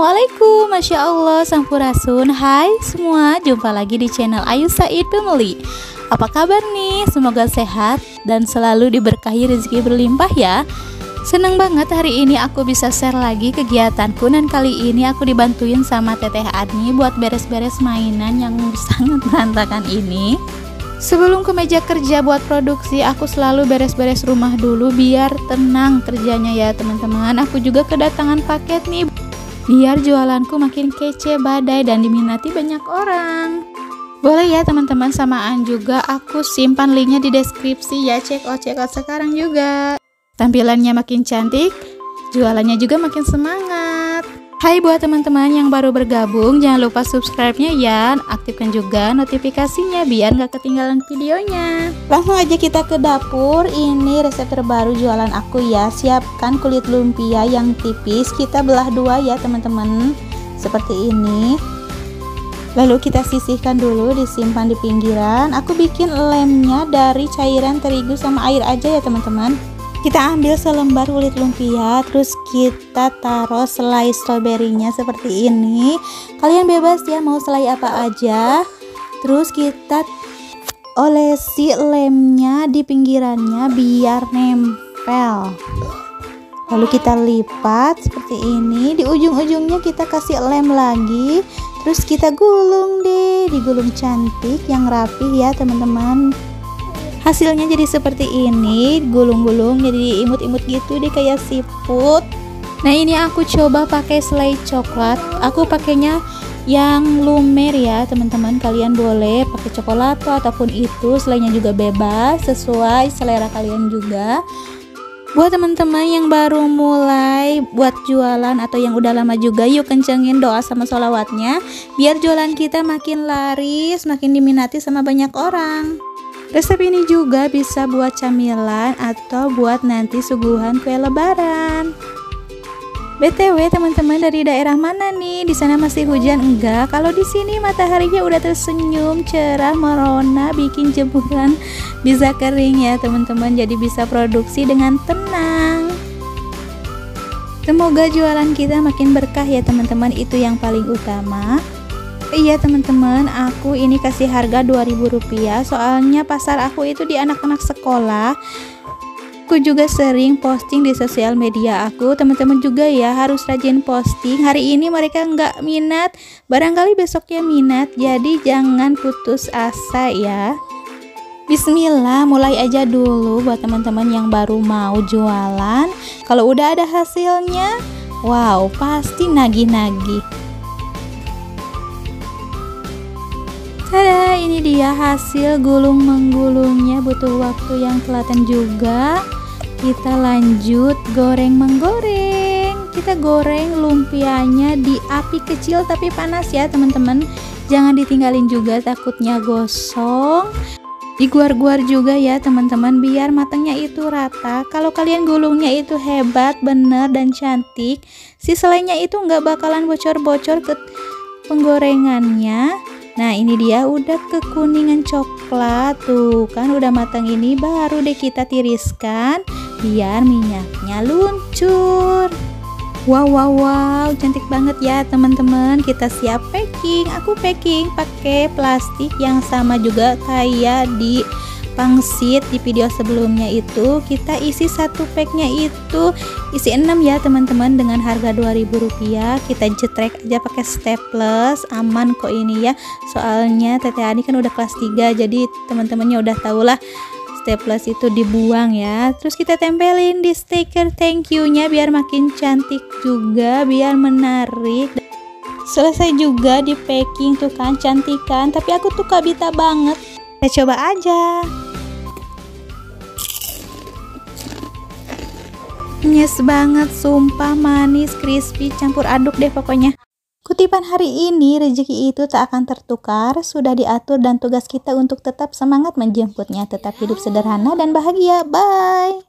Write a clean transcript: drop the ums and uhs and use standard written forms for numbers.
Assalamualaikum, Masya Allah, Sampurasun. Hai semua, jumpa lagi di channel Ayu Said Family. Apa kabar nih? Semoga sehat dan selalu diberkahi rezeki berlimpah ya. Seneng banget hari ini aku bisa share lagi kegiatanku. Dan kali ini aku dibantuin sama Teteh Adni buat beres-beres mainan yang sangat berantakan ini. Sebelum ke meja kerja buat produksi, aku selalu beres-beres rumah dulu biar tenang kerjanya ya teman-teman. Aku juga kedatangan paket nih, biar jualanku makin kece badai dan diminati banyak orang. Boleh ya teman-teman, samaan juga aku simpan linknya di deskripsi ya. Check out sekarang juga. Tampilannya makin cantik, jualannya juga makin semangat. Hai buat teman-teman yang baru bergabung, jangan lupa subscribe-nya ya. Aktifkan juga notifikasinya biar gak ketinggalan videonya. Langsung aja kita ke dapur. Ini resep terbaru jualan aku ya. Siapkan kulit lumpia yang tipis, kita belah dua ya teman-teman, seperti ini. Lalu kita sisihkan dulu, disimpan di pinggiran. Aku bikin lemnya dari cairan terigu sama air aja ya teman-teman. Kita ambil selembar kulit lumpia, terus kita taruh selai stroberinya seperti ini. Kalian bebas ya mau selai apa aja. Terus kita olesi lemnya di pinggirannya biar nempel. Lalu kita lipat seperti ini. Di ujung-ujungnya kita kasih lem lagi. Terus kita gulung deh, digulung cantik yang rapi ya teman-teman. Hasilnya jadi seperti ini, gulung-gulung jadi imut-imut gitu deh kayak siput. Nah ini aku coba pakai selai coklat. Aku pakainya yang lumer ya teman-teman. Kalian boleh pakai coklato ataupun itu, selainya juga bebas sesuai selera kalian juga. Buat teman-teman yang baru mulai buat jualan atau yang udah lama juga, yuk kencengin doa sama sholawatnya biar jualan kita makin laris, makin diminati sama banyak orang. Resep ini juga bisa buat camilan atau buat nanti suguhan kue lebaran. BTW teman-teman dari daerah mana nih? Di sana masih hujan enggak? Kalau di sini mataharinya udah tersenyum, cerah, merona, bikin jemuran bisa kering ya teman-teman. Jadi bisa produksi dengan tenang. Semoga jualan kita makin berkah ya teman-teman, itu yang paling utama. Iya teman-teman, aku ini kasih harga Rp2.000 soalnya pasar aku itu di anak-anak sekolah. Aku juga sering posting di sosial media aku. Teman-teman juga ya harus rajin posting. Hari ini mereka nggak minat, barangkali besoknya minat, jadi jangan putus asa ya. Bismillah, mulai aja dulu buat teman-teman yang baru mau jualan. Kalau udah ada hasilnya, wow pasti nagih-nagih. Tada, ini dia hasil gulung menggulungnya, butuh waktu yang telaten juga. Kita lanjut goreng menggoreng. Kita goreng lumpianya di api kecil tapi panas ya teman-teman. Jangan ditinggalin juga, takutnya gosong. Diguar-guar juga ya teman-teman biar matangnya itu rata. Kalau kalian gulungnya itu hebat, bener dan cantik, si selainya itu nggak bakalan bocor-bocor ke penggorengannya. Nah ini dia udah kekuningan coklat tuh kan, udah matang. Ini baru deh kita tiriskan biar minyaknya luncur. Wow, cantik banget ya teman-teman. Kita siap packing. Aku packing pakai plastik yang sama juga kayak di pangsit di video sebelumnya itu. Kita isi satu packnya itu isi 6 ya teman-teman, dengan harga Rp2.000. Kita jetrek aja pakai staples, aman kok ini ya. Soalnya Teteh Ani kan udah kelas 3, jadi teman-temannya udah tau lah staples itu dibuang ya. Terus kita tempelin di stiker thank you-nya biar makin cantik juga, biar menarik. Selesai juga di packing tuh kan, cantik kan, tapi aku tuh kabita banget. Kita coba aja. Nyes banget, sumpah manis, crispy, campur aduk deh pokoknya. Kutipan hari ini, rezeki itu tak akan tertukar, sudah diatur dan tugas kita untuk tetap semangat menjemputnya, tetap hidup sederhana dan bahagia. Bye.